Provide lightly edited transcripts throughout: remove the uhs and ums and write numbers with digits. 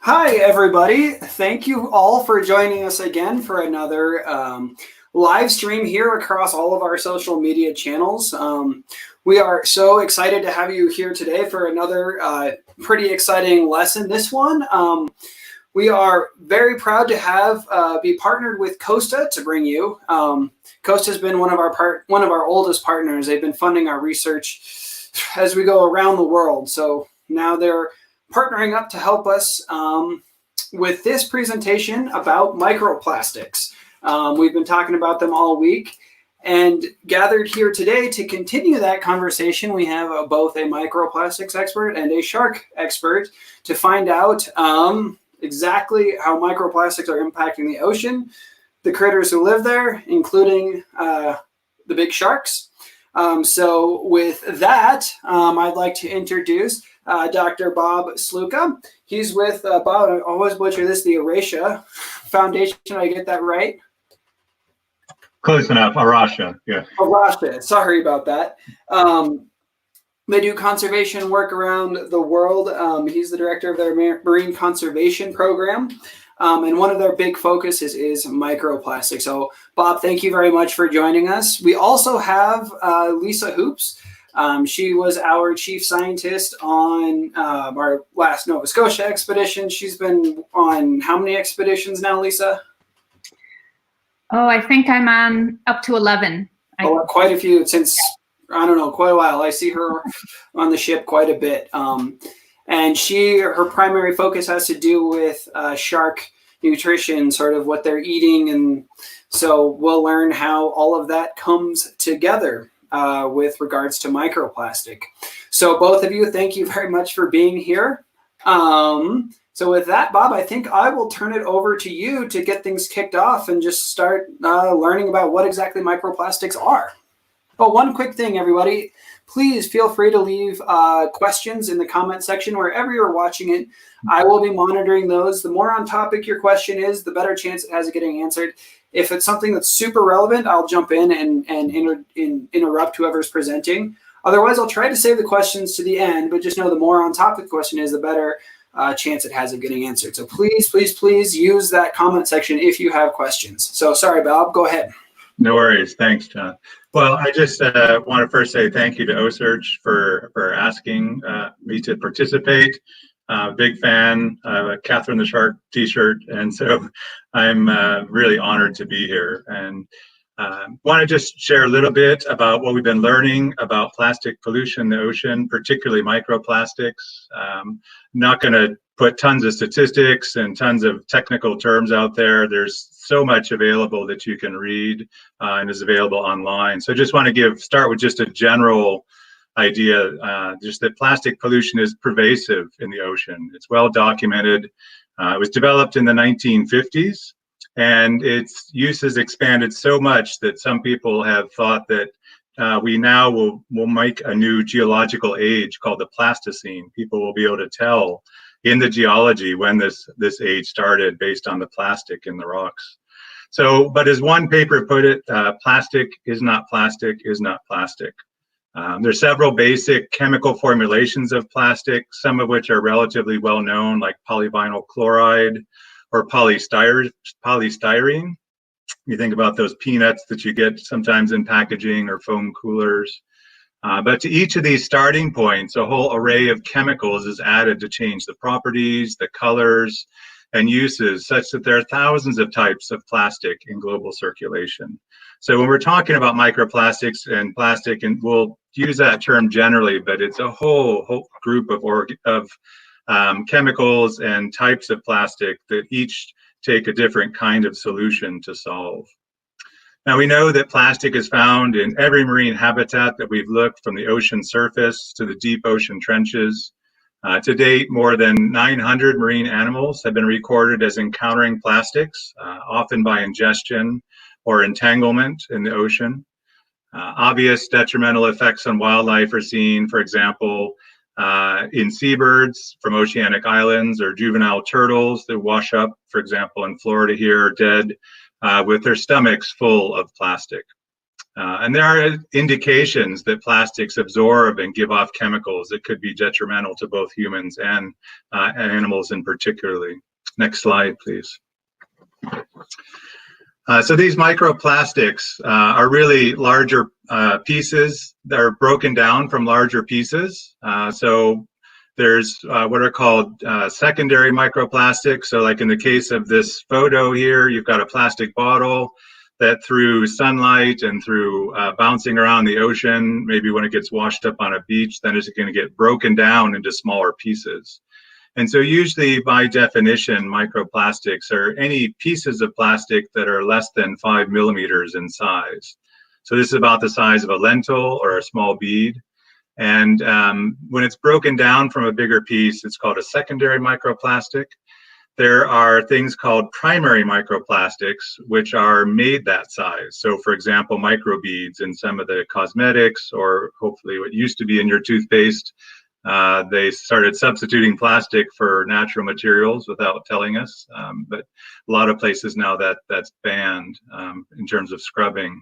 Hi, everybody. Thank you all for joining us again for another live stream here across all of our social media channels. We are so excited to have you here today for another pretty exciting lesson. This one, we are very proud to have be partnered with Costa to bring you. Costa has been one of our oldest partners. They've been funding our research as we go around the world. So now they're partnering up to help us with this presentation about microplastics. We've been talking about them all week, and gathered here today to continue that conversation, we have both a microplastics expert and a shark expert to find out exactly how microplastics are impacting the ocean, the critters who live there, including the big sharks. So with that, I'd like to introduce Dr. Bob Sluka. He's with Bob, I always butcher this, the Asha Foundation. Did I get that right? Close enough. Asha, yeah. Asha, sorry about that. They do conservation work around the world. He's the director of their marine conservation program. And one of their big focuses is microplastics. So, Bob, thank you very much for joining us. We also have Lisa Hoops. She was our chief scientist on our last Nova Scotia expedition. She's been on how many expeditions now, Lisa? Oh, I think I'm on up to 11. Quite a few since, I don't know, quite a while. I see her on the ship quite a bit. And her primary focus has to do with shark nutrition, sort of what they're eating. And so we'll learn how all of that comes together with regards to microplastic. So both of you, thank you very much for being here. So with that, Bob, I think I will turn it over to you to get things kicked off and just start learning about what exactly microplastics are. Oh, one quick thing, everybody. Please feel free to leave questions in the comment section wherever you're watching it. I will be monitoring those. The more on topic your question is, the better chance it has of getting answered. If it's something that's super relevant, I'll jump in and interrupt whoever's presenting. Otherwise, I'll try to save the questions to the end, but just know the more on topic the question is, the better chance it has of getting answered. So please, please, please use that comment section if you have questions. So sorry, Bob, go ahead. No worries. Thanks, John. Well, I just want to first say thank you to OSearch for asking me to participate. Big fan of a Catherine the Shark t-shirt, and so I'm really honored to be here. And want to just share a little bit about what we've been learning about plastic pollution in the ocean, particularly microplastics. Not going to put tons of statistics and tons of technical terms out there. There's so much available that you can read and is available online. So I just want to start with just a general idea, just that plastic pollution is pervasive in the ocean. It's well documented. It was developed in the 1950s, and its use has expanded so much that some people have thought that we now will make a new geological age called the Plasticine. People will be able to tell in the geology when this age started based on the plastic in the rocks. So, but as one paper put it, plastic is not plastic is not plastic. There's several basic chemical formulations of plastic, some of which are relatively well known, like polyvinyl chloride or polystyrene. You think about those peanuts that you get sometimes in packaging or foam coolers. But to each of these starting points, a whole array of chemicals is added to change the properties, the colors, and uses, such that there are thousands of types of plastic in global circulation. So when we're talking about microplastics and plastic, and we'll use that term generally, but it's a whole group of chemicals and types of plastic that each take a different kind of solution to solve. Now, we know that plastic is found in every marine habitat that we've looked, from the ocean surface to the deep ocean trenches. To date, more than 900 marine animals have been recorded as encountering plastics, often by ingestion or entanglement in the ocean. Obvious detrimental effects on wildlife are seen, for example, in seabirds from oceanic islands, or juvenile turtles that wash up, for example, in Florida here, dead with their stomachs full of plastic. And there are indications that plastics absorb and give off chemicals that could be detrimental to both humans and animals in particularly. Next slide, please. So these microplastics are really larger pieces that are broken down from larger pieces. So there's what are called secondary microplastics. So like in the case of this photo here, you've got a plastic bottle that through sunlight and through bouncing around the ocean, maybe when it gets washed up on a beach, then it's going to get broken down into smaller pieces. And so usually by definition, microplastics are any pieces of plastic that are less than 5 millimeters in size. So this is about the size of a lentil or a small bead. And when it's broken down from a bigger piece, it's called a secondary microplastic. There are things called primary microplastics, which are made that size. So for example, microbeads in some of the cosmetics, or hopefully what used to be in your toothpaste. They started substituting plastic for natural materials without telling us, but a lot of places now that's banned in terms of scrubbing.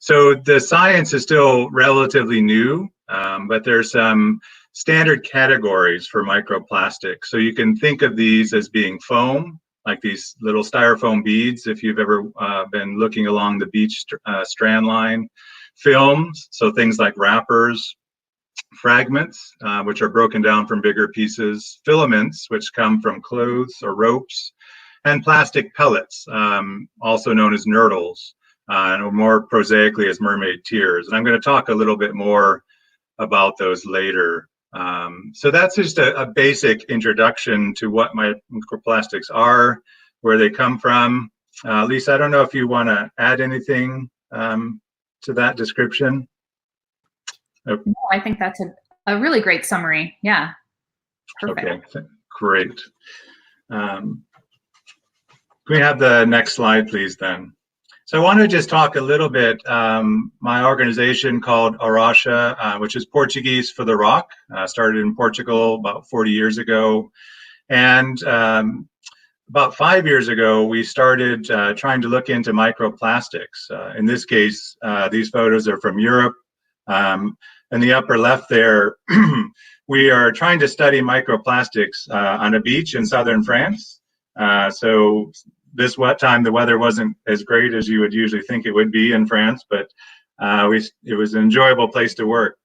So the science is still relatively new, but there's some standard categories for microplastics. So you can think of these as being foam, like these little styrofoam beads, if you've ever been looking along the beach strand line. Films, so things like wrappers. Fragments, which are broken down from bigger pieces. Filaments, which come from clothes or ropes. And plastic pellets, also known as Nurdles, or more prosaically as mermaid tears. And I'm going to talk a little bit more about those later. So that's just a basic introduction to what microplastics are, where they come from. Lisa, I don't know if you want to add anything to that description. No, I think that's a really great summary. Yeah. Perfect. Okay, great. Can we have the next slide, please, then? So I want to just talk a little bit, my organization called Asha, which is Portuguese for the rock, started in Portugal about 40 years ago. And about 5 years ago, we started trying to look into microplastics. In this case, these photos are from Europe. In the upper left there, we are trying to study microplastics on a beach in southern France. So this wet time, the weather wasn't as great as you would usually think it would be in France, but it was an enjoyable place to work.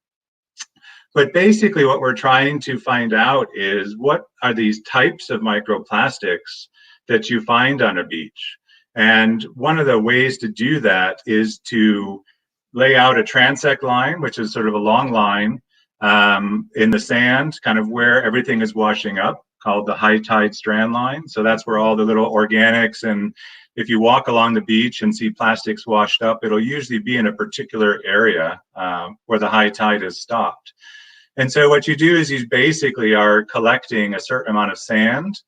But basically what we're trying to find out is what are these types of microplastics that you find on a beach? And one of the ways to do that is to lay out a transect line, which is sort of a long line in the sand, kind of where everything is washing up, called the high tide strand line. So that's where all the little organics, and if you walk along the beach and see plastics washed up, it'll usually be in a particular area where the high tide has stopped. And so what you do is you basically are collecting a certain amount of sand.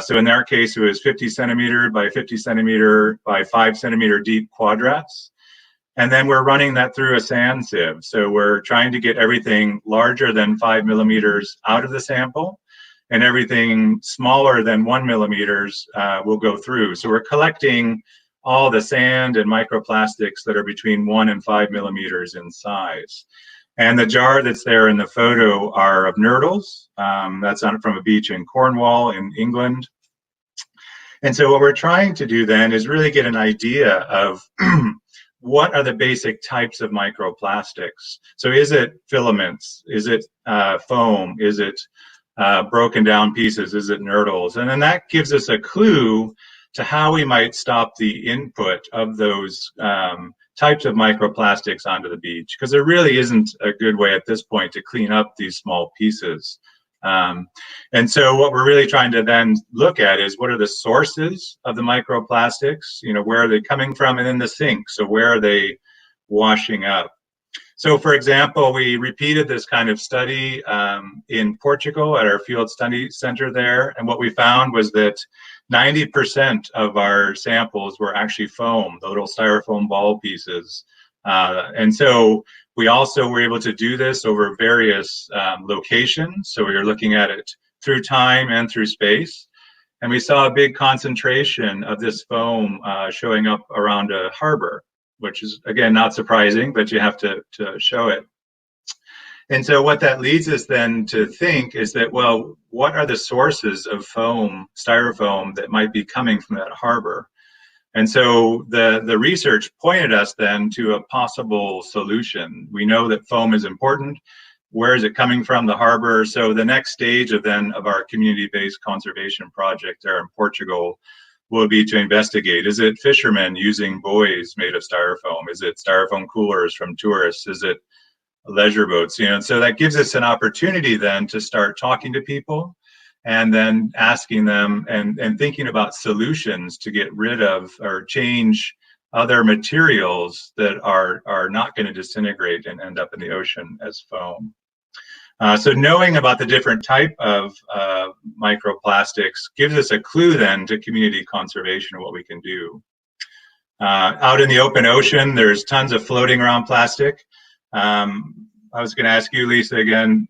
So in our case, it was 50 centimeter by 50 centimeter by 5 centimeter deep quadrats. And then we're running that through a sand sieve. So we're trying to get everything larger than 5 millimeters out of the sample, and everything smaller than 1 millimeters will go through. So we're collecting all the sand and microplastics that are between 1 and 5 millimeters in size. And the jar that's there in the photo are of Nurdles. That's from a beach in Cornwall in England. And so what we're trying to do then is really get an idea of what are the basic types of microplastics? So is it filaments? Is it foam? Is it broken down pieces? Is it Nurdles? And then that gives us a clue to how we might stop the input of those types of microplastics onto the beach, because there really isn't a good way at this point to clean up these small pieces. And so what we're really trying to then look at is what are the sources of the microplastics, you know, where are they coming from, and then the sink, so where are they washing up. So for example, we repeated this kind of study in Portugal at our field study center there, and what we found was that 90% of our samples were actually foam, the little styrofoam ball pieces. And so we also were able to do this over various locations. So we were looking at it through time and through space. And we saw a big concentration of this foam showing up around a harbor, which is, again, not surprising, but you have to show it. And so what that leads us then to think is that, well, what are the sources of foam, styrofoam, that might be coming from that harbor? And so the research pointed us then to a possible solution. We know that foam is important. Where is it coming from? The harbor. So the next stage of our community-based conservation project there in Portugal will be to investigate. Is it fishermen using buoys made of styrofoam? Is it styrofoam coolers from tourists? Is it leisure boats? You know, and so that gives us an opportunity then to start talking to people and then asking them and thinking about solutions to get rid of or change other materials that are not going to disintegrate and end up in the ocean as foam. So knowing about the different type of microplastics gives us a clue then to community conservation and what we can do. Out in the open ocean, there's tons of floating around plastic. I was going to ask you, Lisa, again,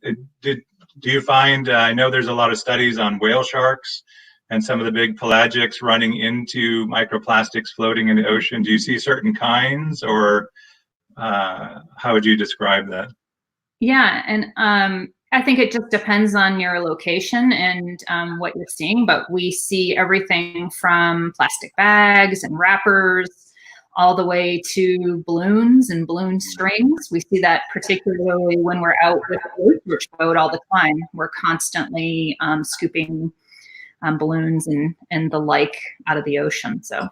do you find, I know there's a lot of studies on whale sharks and some of the big pelagics running into microplastics floating in the ocean. Do you see certain kinds, or how would you describe that? Yeah, and I think it just depends on your location and what you're seeing, but we see everything from plastic bags and wrappers all the way to balloons and balloon strings. We see that particularly when we're out with the research boat all the time. We're constantly scooping balloons and the like out of the ocean. So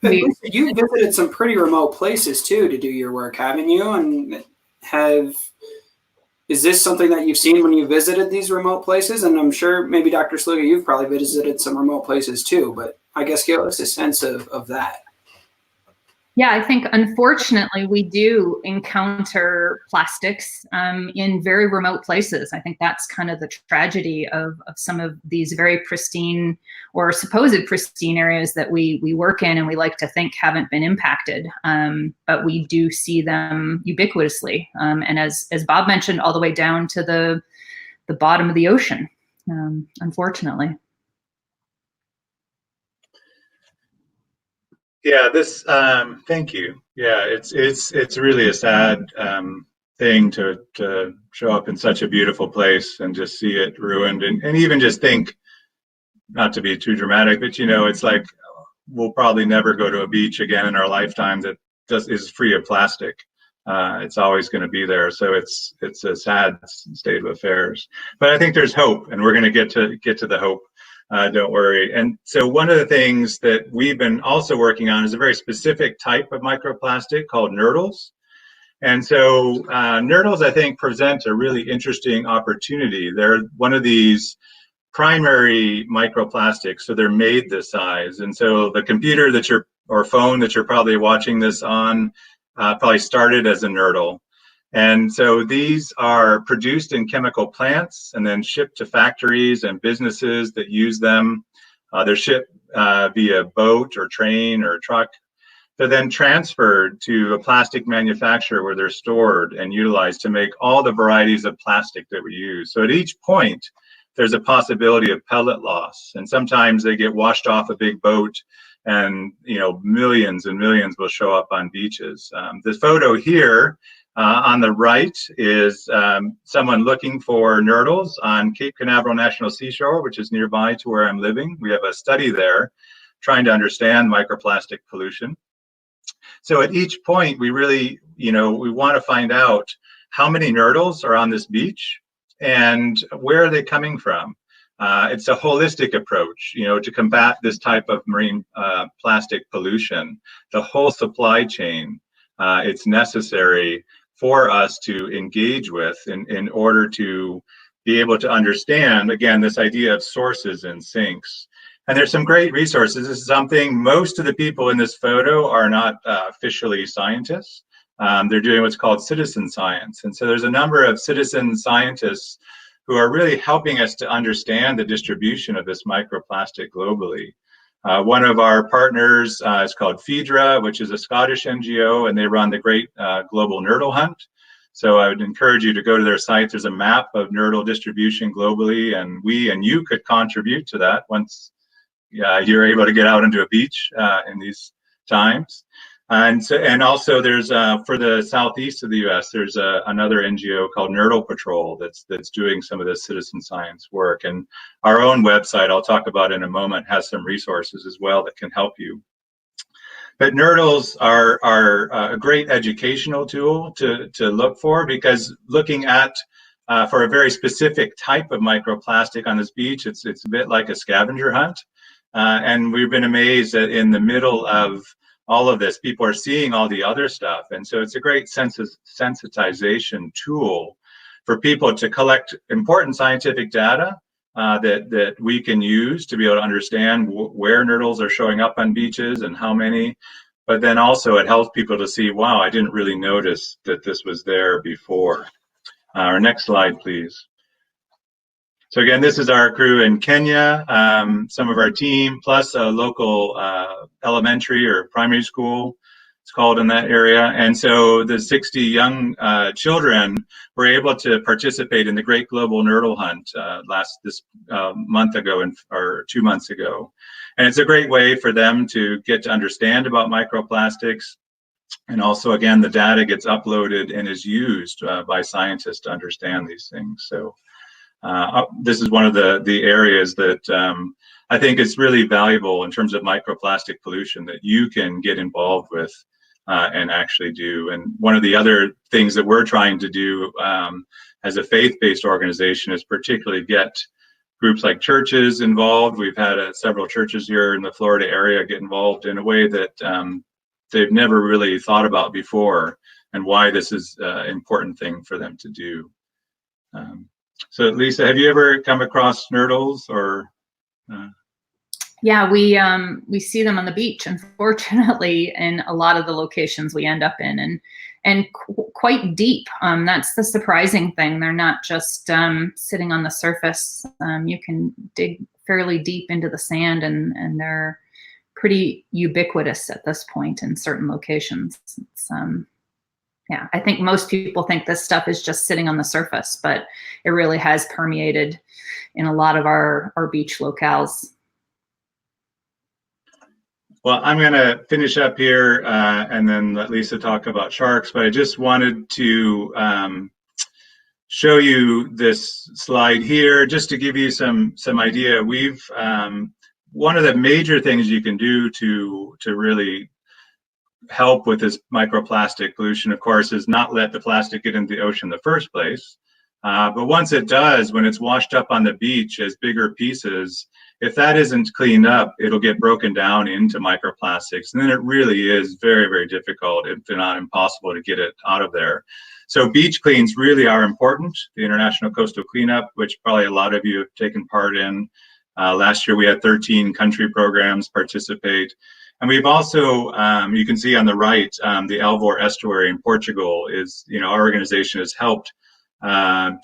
you've visited some pretty remote places too to do your work, haven't you? And is this something that you've seen when you visited these remote places? And I'm sure maybe Dr. Sluga, you've probably visited some remote places too, but I guess give us a sense of that. Yeah, I think unfortunately we do encounter plastics in very remote places. I think that's kind of the tragedy of some of these very pristine or supposed pristine areas that we work in and we like to think haven't been impacted. But we do see them ubiquitously. And as Bob mentioned, all the way down to the bottom of the ocean, unfortunately. Yeah, this. Thank you. Yeah, it's really a sad thing to show up in such a beautiful place and just see it ruined, and even just think, not to be too dramatic, but you know, it's like we'll probably never go to a beach again in our lifetime that is free of plastic. It's always going to be there. So it's a sad state of affairs. But I think there's hope, and we're going to get to the hope. Don't worry. And so one of the things that we've been also working on is a very specific type of microplastic called Nurdles. And so Nurdles, I think, present a really interesting opportunity. They're one of these primary microplastics, so they're made this size. And so the computer or phone that you're probably watching this on probably started as a Nurdle. And so these are produced in chemical plants and then shipped to factories and businesses that use them. They're shipped via boat or train or truck. They're then transferred to a plastic manufacturer where they're stored and utilized to make all the varieties of plastic that we use. So at each point, there's a possibility of pellet loss. And sometimes they get washed off a big boat and, you know, millions and millions will show up on beaches. This photo here, on the right is someone looking for Nurdles on Cape Canaveral National Seashore, which is nearby to where I'm living. We have a study there trying to understand microplastic pollution. So at each point, we really, you know, we want to find out how many Nurdles are on this beach and where are they coming from. It's a holistic approach, you know, to combat this type of marine plastic pollution. The whole supply chain, it's necessary for us to engage with in order to be able to understand, again, this idea of sources and sinks. And there's some great resources. This is something, most of the people in this photo are not officially scientists. They're doing what's called citizen science. And so there's a number of citizen scientists who are really helping us to understand the distribution of this microplastic globally. One of our partners is called Fecal, which is a Scottish NGO, and they run the great global Nurdle hunt. So I would encourage you to go to their site. There's a map of Nurdle distribution globally, and we and you could contribute to that once you're able to get out into a beach in these times. And also there's for the southeast of the U.S. there's another NGO called Nurdle Patrol that's doing some of this citizen science work. And our own website, I'll talk about in a moment, has some resources as well that can help you. But Nurdles are a great educational tool to look for, because looking at for a very specific type of microplastic on this beach, it's a bit like a scavenger hunt. And we've been amazed that in the middle of all of this, people are seeing all the other stuff. And so it's a great sensitization tool for people to collect important scientific data that we can use to be able to understand where Nurdles are showing up on beaches and how many. But then also it helps people to see, wow, I didn't really notice that this was there before. Our next slide, please. So again, this is our crew in Kenya, some of our team, plus a local elementary or primary school, it's called in that area. And so the 60 young children were able to participate in the Great Global Nurdle Hunt this month ago, or 2 months ago. And it's a great way for them to get to understand about microplastics. And also, again, the data gets uploaded and is used by scientists to understand these things. So this is one of the areas that I think is really valuable in terms of microplastic pollution that you can get involved with and actually do. And one of the other things that we're trying to do as a faith-based organization is particularly get groups like churches involved. We've had several churches here in the Florida area get involved in a way that they've never really thought about before, and why this is an important thing for them to do. So Lisa, have you ever come across Nurdles or? Yeah, we see them on the beach, unfortunately, in a lot of the locations we end up in, and quite deep. That's the surprising thing. They're not just sitting on the surface. You can dig fairly deep into the sand, and they're pretty ubiquitous at this point in certain locations. It's, yeah, I think most people think this stuff is just sitting on the surface, but it really has permeated in a lot of our beach locales. Well, I'm going to finish up here and then let Lisa talk about sharks, but I just wanted to show you this slide here just to give you some idea. We've one of the major things you can do to really help with this microplastic pollution, of course, is not let the plastic get into the ocean in the first place. But once it does, when it's washed up on the beach as bigger pieces, if that isn't cleaned up, it'll get broken down into microplastics. And then it really is very, very difficult, if not impossible, to get it out of there. So beach cleans really are important. The International Coastal Cleanup, which probably a lot of you have taken part in. Last year we had 13 country programs participate. And we've also, you can see on the right, the Alvor Estuary in Portugal is, our organization has helped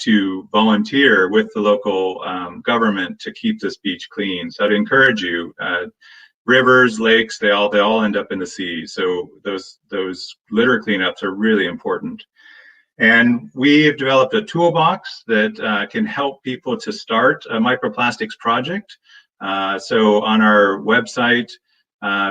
to volunteer with the local government to keep this beach clean. So I'd encourage you, rivers, lakes, they all end up in the sea. So those litter cleanups are really important. And we have developed a toolbox that can help people to start a microplastics project. So on our website,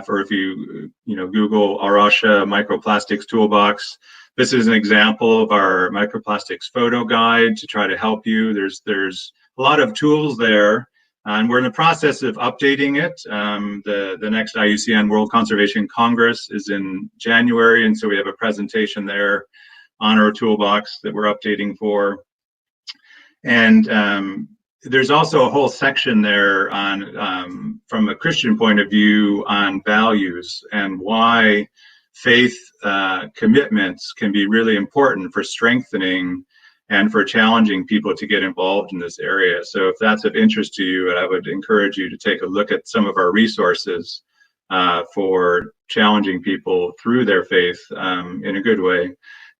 for if you Google Asha microplastics toolbox, this is an example of our microplastics photo guide to try to help you. There's a lot of tools there, and we're in the process of updating it. The next IUCN World Conservation Congress is in January, and so we have a presentation there on our toolbox that we're updating for. And there's also a whole section there on, from a Christian point of view, on values and why faith commitments can be really important for strengthening and for challenging people to get involved in this area. So if that's of interest to you, I would encourage you to take a look at some of our resources for challenging people through their faith in a good way,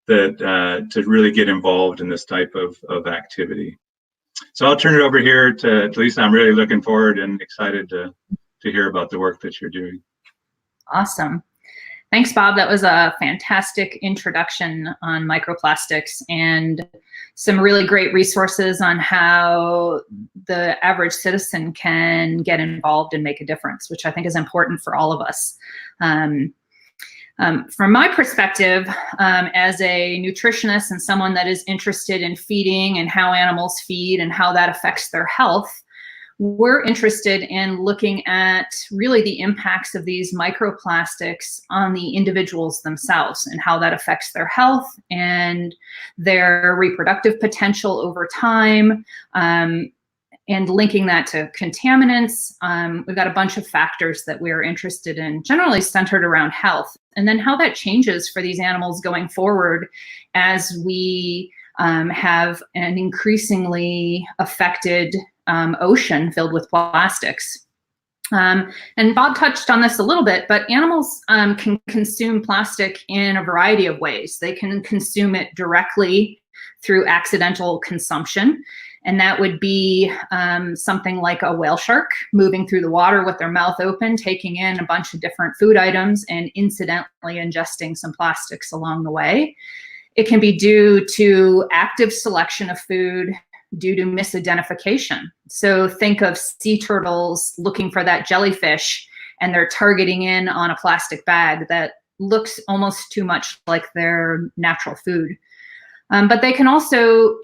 that to really get involved in this type of activity. So I'll turn it over here to Lisa. I'm really looking forward and excited to hear about the work that you're doing. Awesome. Thanks, Bob. That was a fantastic introduction on microplastics and some really great resources on how the average citizen can get involved and make a difference, which I think is important for all of us. From my perspective, as a nutritionist and someone that is interested in feeding and how animals feed and how that affects their health, we're interested in looking at really the impacts of these microplastics on the individuals themselves and how that affects their health and their reproductive potential over time, and linking that to contaminants. We've got a bunch of factors that we're interested in, generally centered around health, and then how that changes for these animals going forward as we have an increasingly affected ocean filled with plastics. And Bob touched on this a little bit, but animals can consume plastic in a variety of ways. They can consume it directly through accidental consumption, and that would be something like a whale shark moving through the water with their mouth open, taking in a bunch of different food items and incidentally ingesting some plastics along the way. It can be due to active selection of food due to misidentification. So think of sea turtles looking for that jellyfish, and they're targeting in on a plastic bag that looks almost too much like their natural food. But they can also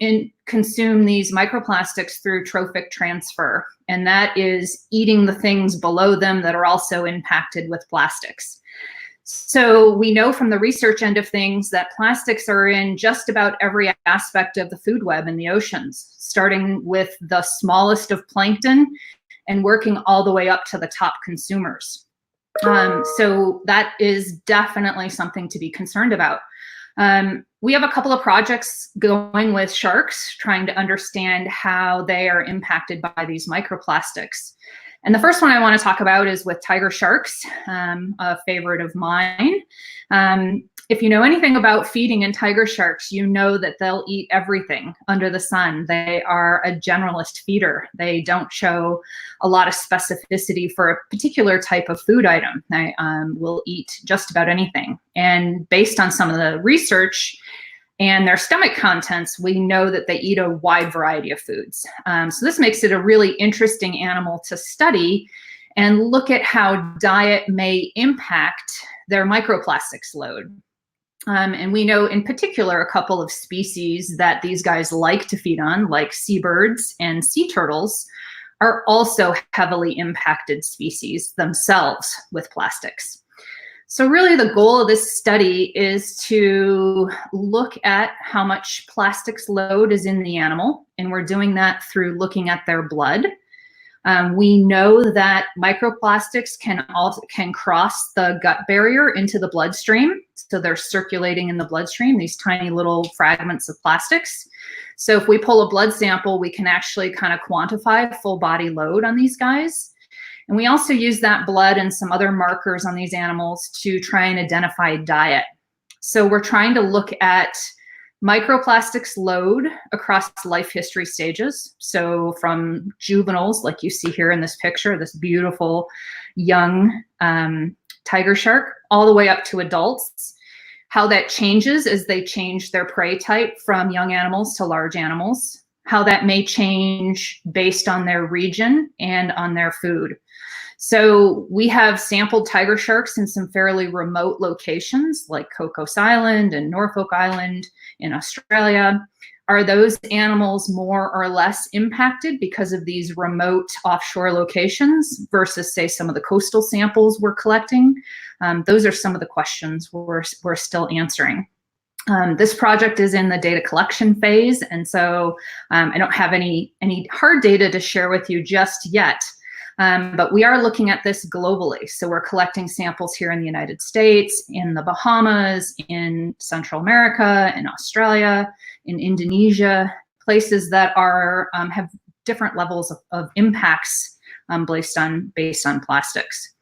consume these microplastics through trophic transfer, and that is eating the things below them that are also impacted with plastics. So we know from the research end of things that plastics are in just about every aspect of the food web in the oceans, starting with the smallest of plankton and working all the way up to the top consumers. So that is definitely something to be concerned about. We have a couple of projects going with sharks, trying to understand how they are impacted by these microplastics. And the first one I want to talk about is with tiger sharks, a favorite of mine. If you know anything about feeding in tiger sharks, you know that they'll eat everything under the sun. They are a generalist feeder. They don't show a lot of specificity for a particular type of food item. They will eat just about anything. And based on some of the research and their stomach contents, we know that they eat a wide variety of foods. So this makes it a really interesting animal to study and look at how diet may impact their microplastics load. And we know in particular a couple of species that these guys like to feed on, like seabirds and sea turtles, are also heavily impacted species themselves with plastics. So really the goal of this study is to look at how much plastics load is in the animal, and we're doing that through looking at their blood. We know that microplastics can cross the gut barrier into the bloodstream. So they're circulating in the bloodstream, these tiny little fragments of plastics. So if we pull a blood sample, we can actually kind of quantify full body load on these guys. And we also use that blood and some other markers on these animals to try and identify diet. So we're trying to look at microplastics load across life history stages. So from juveniles, like you see here in this picture, this beautiful young tiger shark, all the way up to adults, how that changes as they change their prey type from young animals to large animals, how that may change based on their region and on their food. So we have sampled tiger sharks in some fairly remote locations like Cocos Island and Norfolk Island in Australia. Are those animals more or less impacted because of these remote offshore locations versus, say, some of the coastal samples we're collecting? Those are some of the questions we're still answering. This project is in the data collection phase, and so I don't have any hard data to share with you just yet. But we are looking at this globally. So we're collecting samples here in the United States, in the Bahamas, in Central America, in Australia, in Indonesia, places that are have different levels of impacts based on plastics.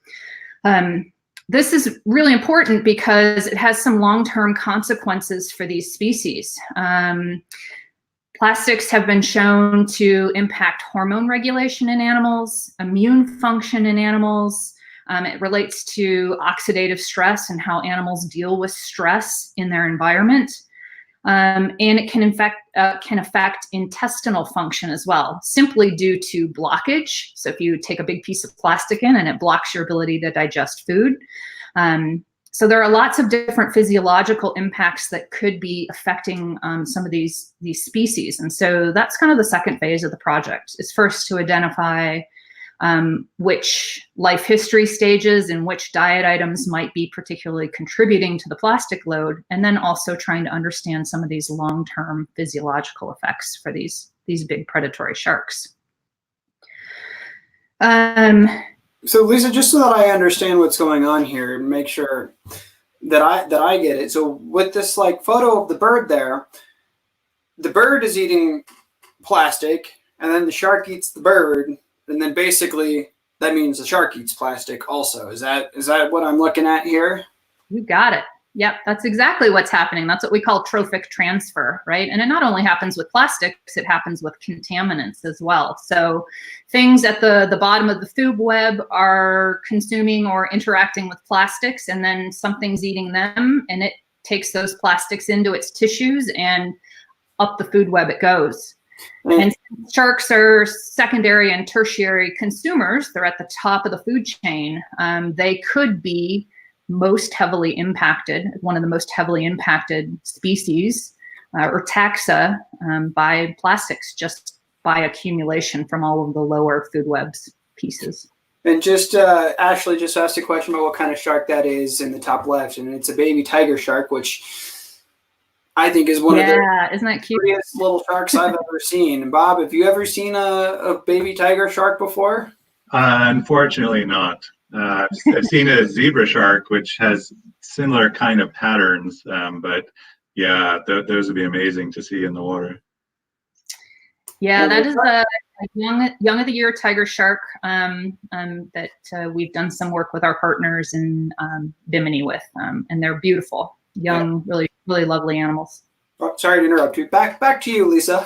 This is really important because it has some long-term consequences for these species. Plastics have been shown to impact hormone regulation in animals, immune function in animals. It relates to oxidative stress and how animals deal with stress in their environment. And it can affect intestinal function as well, simply due to blockage. So if you take a big piece of plastic in and it blocks your ability to digest food, So there are lots of different physiological impacts that could be affecting some of these species. And so that's kind of the second phase of the project, is first to identify which life history stages and which diet items might be particularly contributing to the plastic load, and then also trying to understand some of these long-term physiological effects for these big predatory sharks. So Lisa, just so that I understand what's going on here, make sure that I get it. So with this like photo of the bird there, the bird is eating plastic, and then the shark eats the bird, and then basically that means the shark eats plastic also. Is that what I'm looking at here? You got it. Yep, that's exactly what's happening. That's what we call trophic transfer, right? And it not only happens with plastics, it happens with contaminants as well. So things at the bottom of the food web are consuming or interacting with plastics, and then something's eating them, and it takes those plastics into its tissues, and up the food web it goes. And sharks are secondary and tertiary consumers. They're at the top of the food chain. They could be most heavily impacted, one of the most heavily impacted species or taxa by plastics, just by accumulation from all of the lower food webs pieces. And just Ashley just asked a question about what kind of shark that is in the top left, and it's a baby tiger shark, which I think is one of the isn't that cute? prettiest little sharks I've ever seen. Bob, have you ever seen a baby tiger shark before? Unfortunately not. I've seen a zebra shark, which has similar kind of patterns, but yeah, those would be amazing to see in the water. Yeah, that is a young of the year tiger shark that we've done some work with our partners in Bimini with, and they're beautiful, young, really, really lovely animals. Oh, sorry to interrupt you. Back to you, Lisa.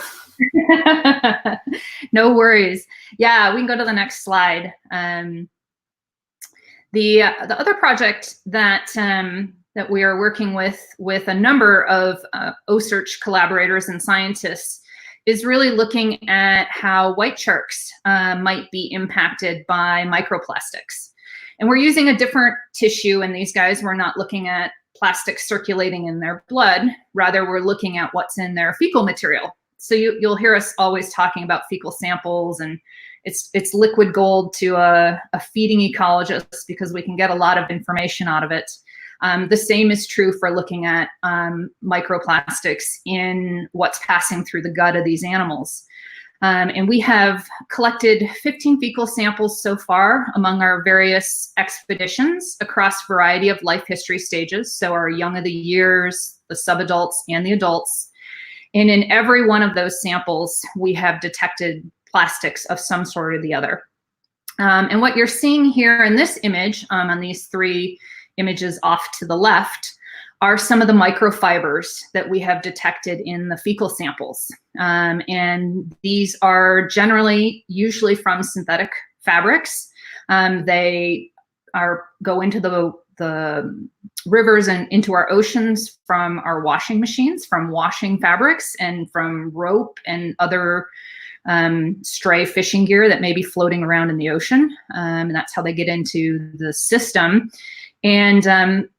No worries. Yeah, we can go to the next slide. The other project that that we are working with a number of OSearch collaborators and scientists is really looking at how white sharks might be impacted by microplastics. And we're using a different tissue, and these guys, we're not looking at plastic circulating in their blood. Rather, we're looking at what's in their fecal material. So you'll hear us always talking about fecal samples, and it's liquid gold to a feeding ecologist because we can get a lot of information out of it. The same is true for looking at microplastics in what's passing through the gut of these animals. And we have collected 15 fecal samples so far among our various expeditions across a variety of life history stages. So our young of the years, the subadults, and the adults. And in every one of those samples, we have detected plastics of some sort or the other. And what you're seeing here in this image, on these three images off to the left, are some of the microfibers that we have detected in the fecal samples. And these are usually from synthetic fabrics. They go into the rivers and into our oceans from our washing machines, from washing fabrics, and from rope and other stray fishing gear that may be floating around in the ocean. And that's how they get into the system. And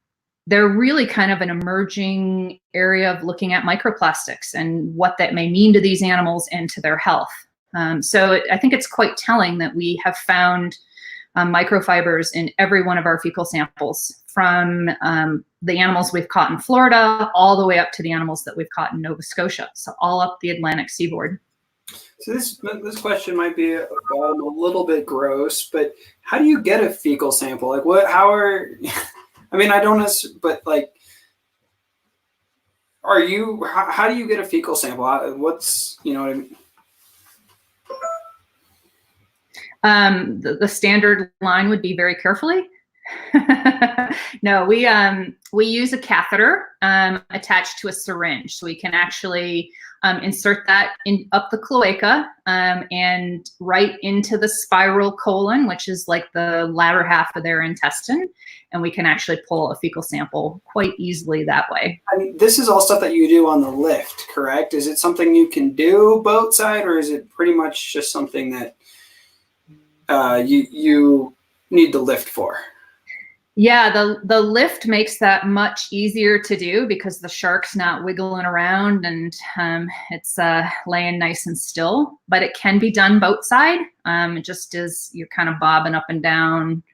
they're really kind of an emerging area of looking at microplastics and what that may mean to these animals and to their health. So I think it's quite telling that we have found microfibers in every one of our fecal samples, from the animals we've caught in Florida all the way up to the animals that we've caught in Nova Scotia, so all up the Atlantic seaboard. So this question might be a little bit gross, but how do you get a fecal sample? Like I mean, I don't know, but like, how do you get a fecal sample? What's, you know what I mean? The standard line would be very carefully. No, we use a catheter attached to a syringe, so we can actually insert that up the cloaca and right into the spiral colon, which is like the latter half of their intestine, and we can actually pull a fecal sample quite easily that way. I mean, this is all stuff that you do on the lift, correct? Is it something you can do boat side, or is it pretty much just something that you need the lift for? Yeah, the lift makes that much easier to do because the shark's not wiggling around and it's laying nice and still. But it can be done boat side, just as you're kind of bobbing up and down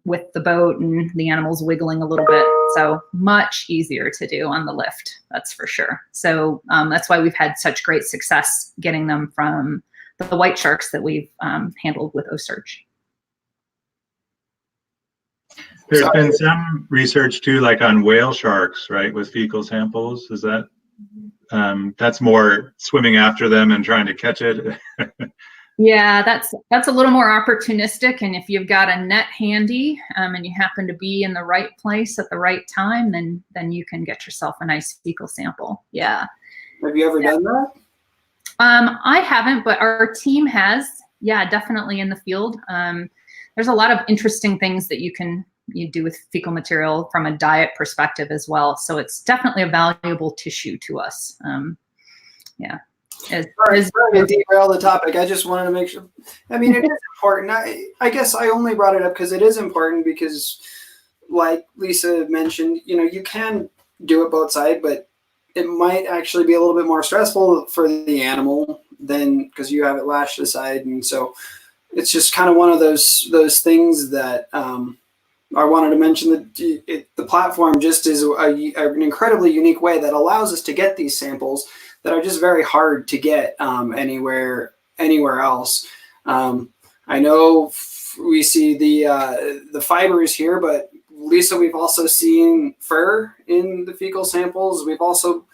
with the boat and the animal's wiggling a little bit. So much easier to do on the lift, that's for sure. So that's why we've had such great success getting them from the white sharks that we've handled with OSearch. There's been some research too, like on whale sharks, right, with fecal samples. Is that, that's more swimming after them and trying to catch it? Yeah, that's a little more opportunistic. And if you've got a net handy and you happen to be in the right place at the right time, then you can get yourself a nice fecal sample. Yeah. Have you ever done that? I haven't, but our team has. Yeah, definitely in the field. There's a lot of interesting things that you do with fecal material from a diet perspective as well. So it's definitely a valuable tissue to us. Yeah. Sorry to derail the topic. I just wanted to make sure. I mean, it is important. I guess I only brought it up because it is important because, like Lisa mentioned, you can do it both sides, but it might actually be a little bit more stressful for the animal than because you have it lashed aside. And so it's just kind of one of those things that I wanted to mention that the platform just is an incredibly unique way that allows us to get these samples that are just very hard to get anywhere else. I know we see the fibers here, but Lisa, we've also seen fur in the fecal samples. We've also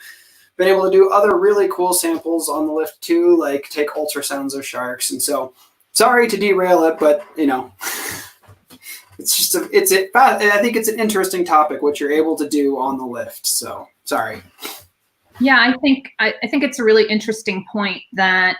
been able to do other really cool samples on the lift too, like take ultrasounds of sharks. And so, sorry to derail it, but it's just I think it's an interesting topic what you're able to do on the lift. So sorry. Yeah, I think it's a really interesting point that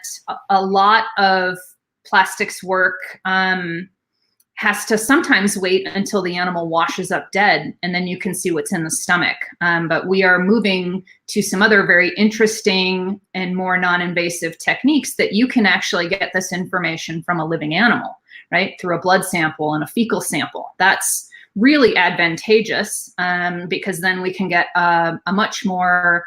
a lot of plastics work has to sometimes wait until the animal washes up dead, and then you can see what's in the stomach. But we are moving to some other very interesting and more non-invasive techniques that you can actually get this information from a living animal, right? Through a blood sample and a fecal sample. That's really advantageous because then we can get a much more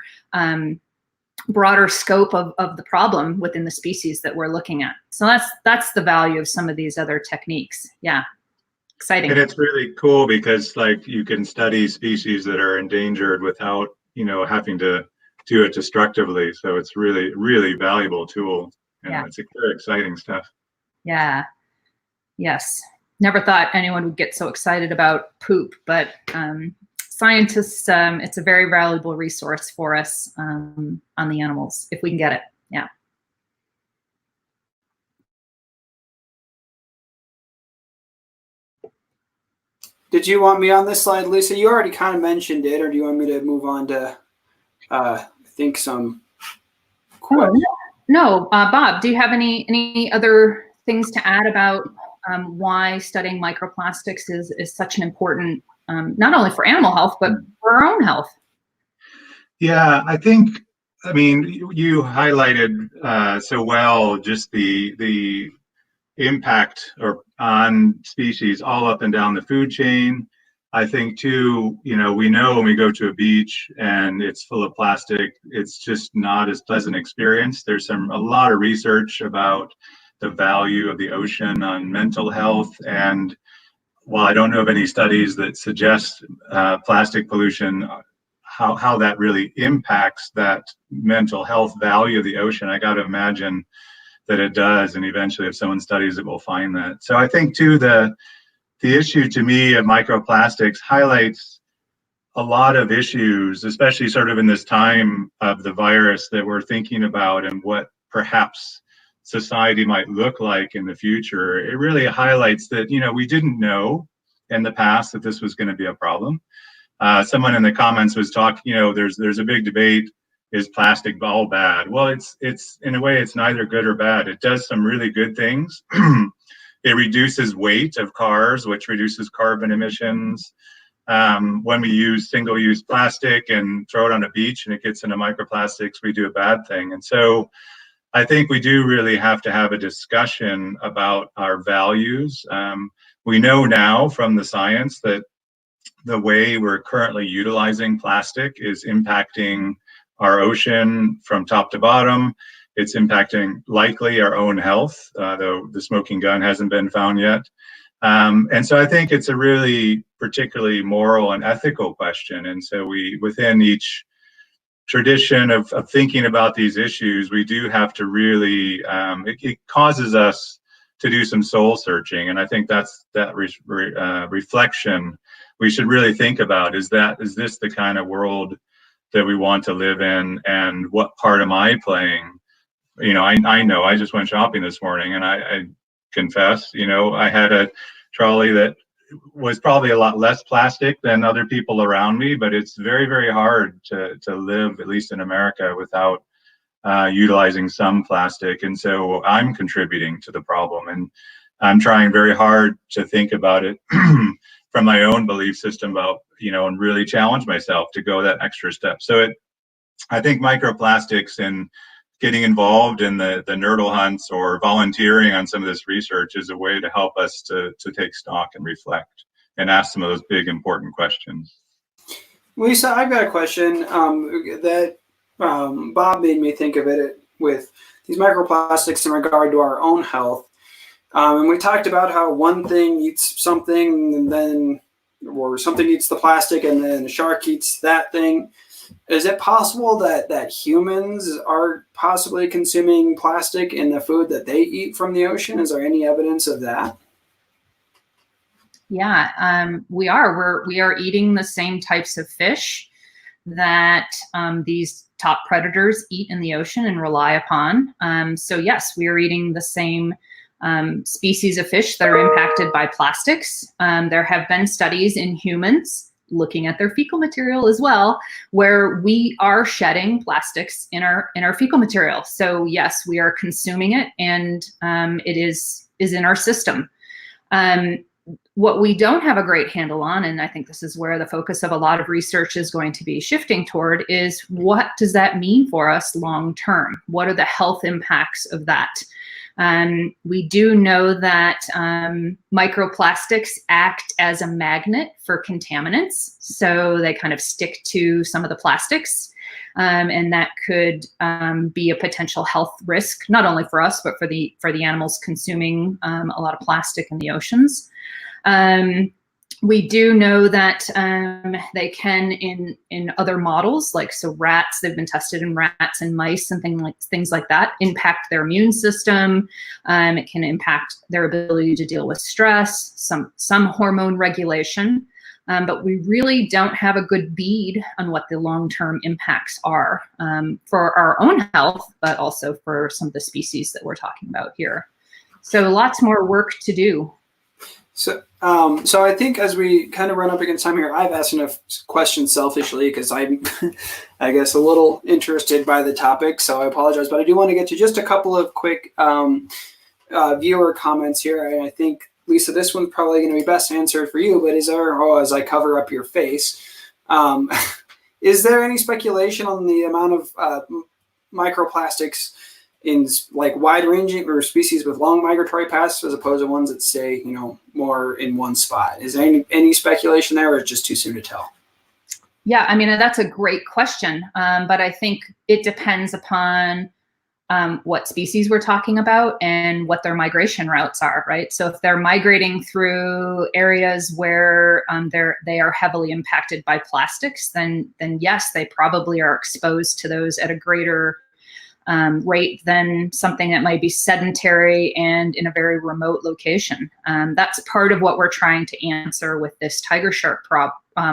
broader scope of the problem within the species that we're looking at. So that's the value of some of these other techniques. Yeah, exciting. And it's really cool because like you can study species that are endangered without having to do it destructively. So it's really, really valuable tool. Yeah, it's very exciting stuff. Yeah. Yes. Never thought anyone would get so excited about poop, but scientists, it's a very valuable resource for us on the animals if we can get it. Yeah. Did you want me on this slide, Lisa? You already kind of mentioned it, or do you want me to move on to think some questions? No, Bob, do you have any other things to add about why studying microplastics is such an important, not only for animal health, but for our own health? Yeah, I mean, you highlighted so well just the impact on species all up and down the food chain. I think too, we know when we go to a beach and it's full of plastic, it's just not as pleasant experience. There's a lot of research about the value of the ocean on mental health. And while I don't know of any studies that suggest plastic pollution, how that really impacts that mental health value of the ocean, I got to imagine that it does. And eventually if someone studies it, we'll find that. So I think too, the issue to me of microplastics highlights a lot of issues, especially sort of in this time of the virus that we're thinking about and what perhaps society might look like in the future. It really highlights that, we didn't know in the past that this was going to be a problem. Someone in the comments was talking, there's a big debate, is plastic all bad? Well, it's in a way, it's neither good or bad. It does some really good things. It reduces weight of cars, which reduces carbon emissions. When we use single-use plastic and throw it on a beach and it gets into microplastics, we do a bad thing. And so I think we do really have to have a discussion about our values. We know now from the science that the way we're currently utilizing plastic is impacting our ocean from top to bottom. It's impacting likely our own health, though the smoking gun hasn't been found yet. And so I think it's a really particularly moral and ethical question. And so within each tradition of thinking about these issues, we do have to really, it causes us to do some soul searching. And I think that's that reflection we should really think about. Is this the kind of world that we want to live in? And what part am I playing? I know I just went shopping this morning, and I confess, I had a trolley that was probably a lot less plastic than other people around me, but it's very, very hard to live, at least in America, without utilizing some plastic. And so I'm contributing to the problem, and I'm trying very hard to think about it from my own belief system about, and really challenge myself to go that extra step. So I think microplastics and getting involved in the Nurdle hunts or volunteering on some of this research is a way to help us to take stock and reflect and ask some of those big, important questions. Lisa, I've got a question that Bob made me think of it with these microplastics in regard to our own health. And we talked about how one thing eats something, and then, or something eats the plastic, and then a shark eats that thing. Is it possible that humans are possibly consuming plastic in the food that they eat from the ocean? Is there any evidence of that? Yeah, we are. We are eating the same types of fish that these top predators eat in the ocean and rely upon. So yes, we are eating the same species of fish that are impacted by plastics. There have been studies in humans looking at their fecal material as well, where we are shedding plastics in our fecal material. So yes, we are consuming it, and it is in our system. What we don't have a great handle on, and I think this is where the focus of a lot of research is going to be shifting toward, is what does that mean for us long term? What are the health impacts of that? We do know that microplastics act as a magnet for contaminants, so they kind of stick to some of the plastics, and that could be a potential health risk, not only for us, but for the animals consuming a lot of plastic in the oceans. We do know that they can, in other models, like so rats, they've been tested in rats and mice and things like that, impact their immune system. It can impact their ability to deal with stress, some hormone regulation, but we really don't have a good bead on what the long-term impacts are for our own health, but also for some of the species that we're talking about here. So lots more work to do. So I think as we kind of run up against time here, I've asked enough questions selfishly because I'm, I guess, a little interested by the topic. So I apologize, but I do want to get to just a couple of quick viewer comments here. And I think, Lisa, this one's probably going to be best answered for you, but as I cover up your face, is there any speculation on the amount of microplastics in like wide-ranging or species with long migratory paths as opposed to ones that stay, more in one spot? Is there any speculation there, or is it just too soon to tell? Yeah, I mean, that's a great question, but I think it depends upon what species we're talking about and what their migration routes are, right? So if they're migrating through areas where they are heavily impacted by plastics, then yes, they probably are exposed to those at a greater rate than something that might be sedentary and in a very remote location. That's part of what we're trying to answer with this tiger shark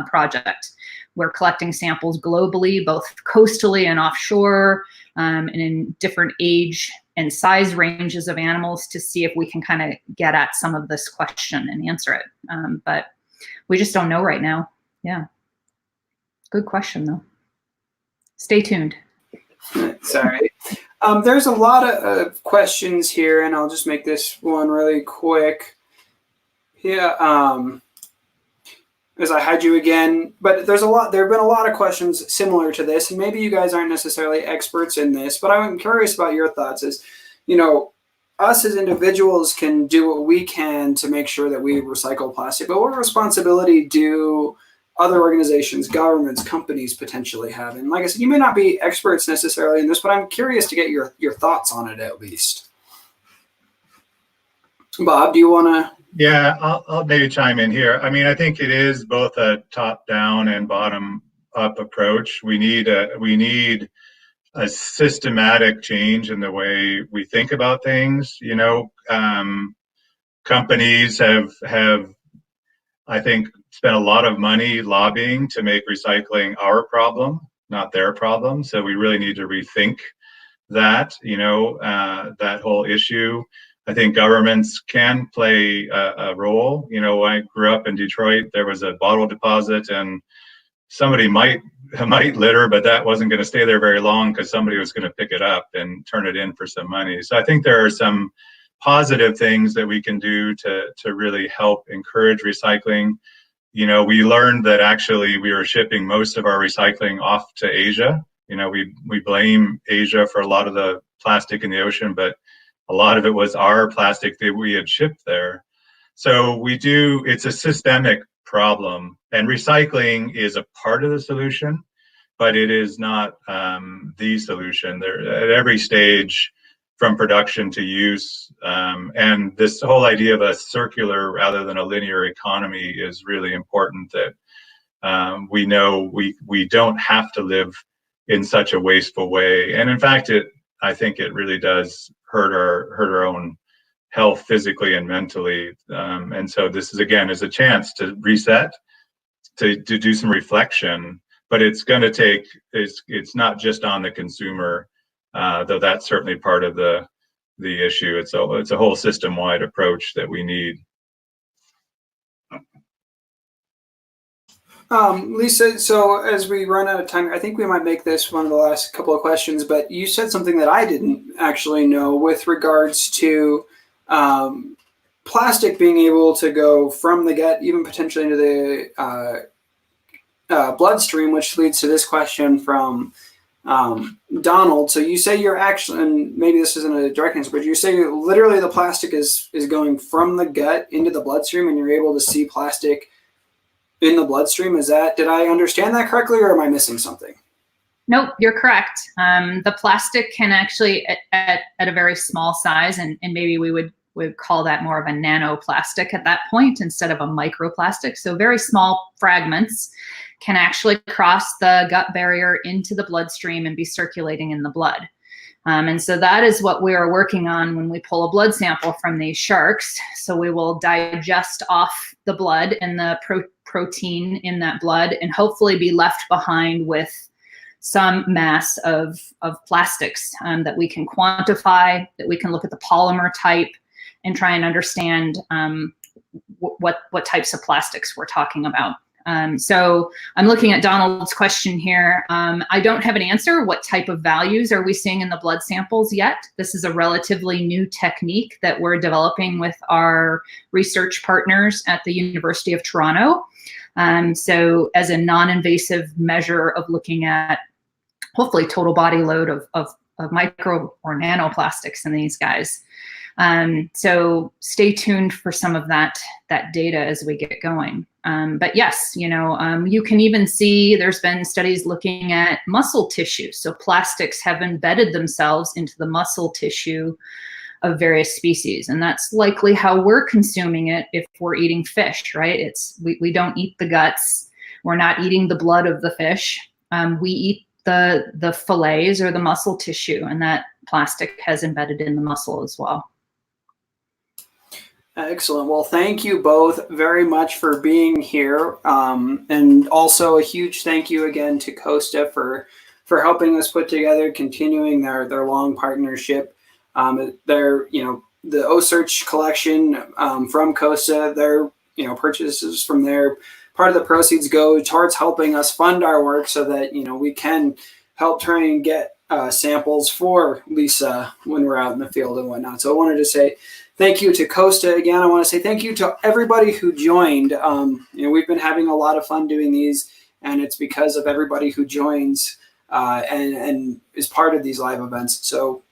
project. We're collecting samples globally, both coastally and offshore, and in different age and size ranges of animals to see if we can kind of get at some of this question and answer it. But we just don't know right now. Yeah. Good question, though. Stay tuned. Sorry. There's a lot of questions here, and I'll just make this one really quick. Yeah, as I had you again, but there have been a lot of questions similar to this, and maybe you guys aren't necessarily experts in this, but I'm curious about your thoughts. us as individuals can do what we can to make sure that we recycle plastic, but what responsibility do other organizations, governments, companies potentially have? And like I said, you may not be experts necessarily in this, but I'm curious to get your thoughts on it at least. Bob, do you want to? Yeah, I'll maybe chime in here. I mean, I think it is both a top-down and bottom-up approach. We need a systematic change in the way we think about things. You know, companies have I think spent a lot of money lobbying to make recycling our problem, not their problem. So we really need to rethink that. You know, that whole issue. I think governments can play a role. You know, when I grew up in Detroit, there was a bottle deposit, and somebody might litter, but that wasn't going to stay there very long because somebody was going to pick it up and turn it in for some money. So I think there are some positive things that we can do to really help encourage recycling. You know, we learned that actually we were shipping most of our recycling off to Asia. You know, we blame Asia for a lot of the plastic in the ocean, but a lot of it was our plastic that we had shipped there. So it's a systemic problem, and recycling is a part of the solution, but it is not the solution. At every stage, from production to use, and this whole idea of a circular rather than a linear economy is really important. That we know we don't have to live in such a wasteful way, and in fact, I think it really does hurt our own health physically and mentally. And so this is a chance to reset, to do some reflection, but it's going to take, it's not just on the consumer, though that's certainly part of the issue. It's a whole system-wide approach that we need. Lisa, so as we run out of time, I think we might make this one of the last couple of questions, but you said something that I didn't actually know with regards to plastic being able to go from the gut, even potentially into the bloodstream, which leads to this question from Donald. So you say you're actually, and maybe this isn't a direct answer, but you say literally the plastic is going from the gut into the bloodstream, and you're able to see plastic in the bloodstream. Did I understand that correctly, or am I missing something? Nope, you're correct. The plastic can actually, at a very small size, and maybe we would call that more of a nanoplastic at that point instead of a microplastic. So very small fragments can actually cross the gut barrier into the bloodstream and be circulating in the blood. And so that is what we are working on when we pull a blood sample from these sharks. So we will digest off the blood and the protein in that blood, and hopefully be left behind with some mass of plastics that we can quantify, that we can look at the polymer type and try and understand what types of plastics we're talking about. So I'm looking at Donald's question here. I don't have an answer. What type of values are we seeing in the blood samples yet? This is a relatively new technique that we're developing with our research partners at the University of Toronto. So as a non-invasive measure of looking at hopefully total body load of micro or nanoplastics in these guys. So stay tuned for some of that data as we get going. But yes, you can even see there's been studies looking at muscle tissue. So plastics have embedded themselves into the muscle tissue of various species. And that's likely how we're consuming it if we're eating fish, right? We don't eat the guts. We're not eating the blood of the fish. We eat the fillets or the muscle tissue, and that plastic has embedded in the muscle as well. Excellent. Well, thank you both very much for being here. And also a huge thank you again to Costa for helping us put together, continuing their long partnership. The OSearch collection from Costa, their purchases from there, part of the proceeds go towards helping us fund our work so that we can help try and get samples for Lisa when we're out in the field and whatnot. So I wanted to say thank you to Costa again. I want to say thank you to everybody who joined. We've been having a lot of fun doing these, and it's because of everybody who joins and is part of these live events. So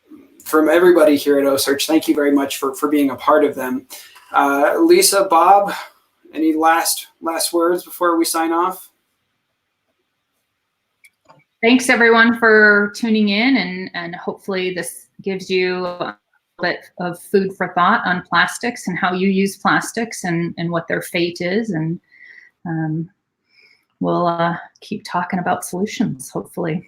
from everybody here at OSearch. Thank you very much for being a part of them. Lisa, Bob, any last words before we sign off? Thanks everyone for tuning in, and hopefully this gives you a bit of food for thought on plastics and how you use plastics and what their fate is. And we'll keep talking about solutions, hopefully.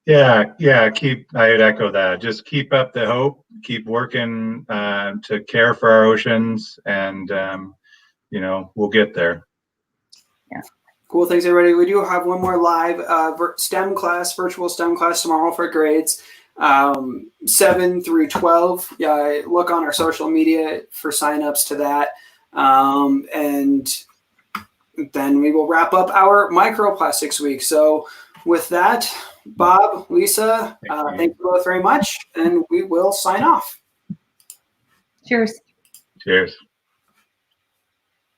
Yeah, I'd echo that. Just keep up the hope, keep working to care for our oceans, and we'll get there. Yeah. Cool. Thanks, everybody. We do have one more live STEM class, virtual STEM class tomorrow for grades 7 through 12. Yeah, look on our social media for signups to that. And then we will wrap up our Microplastics week. So with that, Bob, Lisa, thank you both very much, and we will sign off. Cheers. Cheers.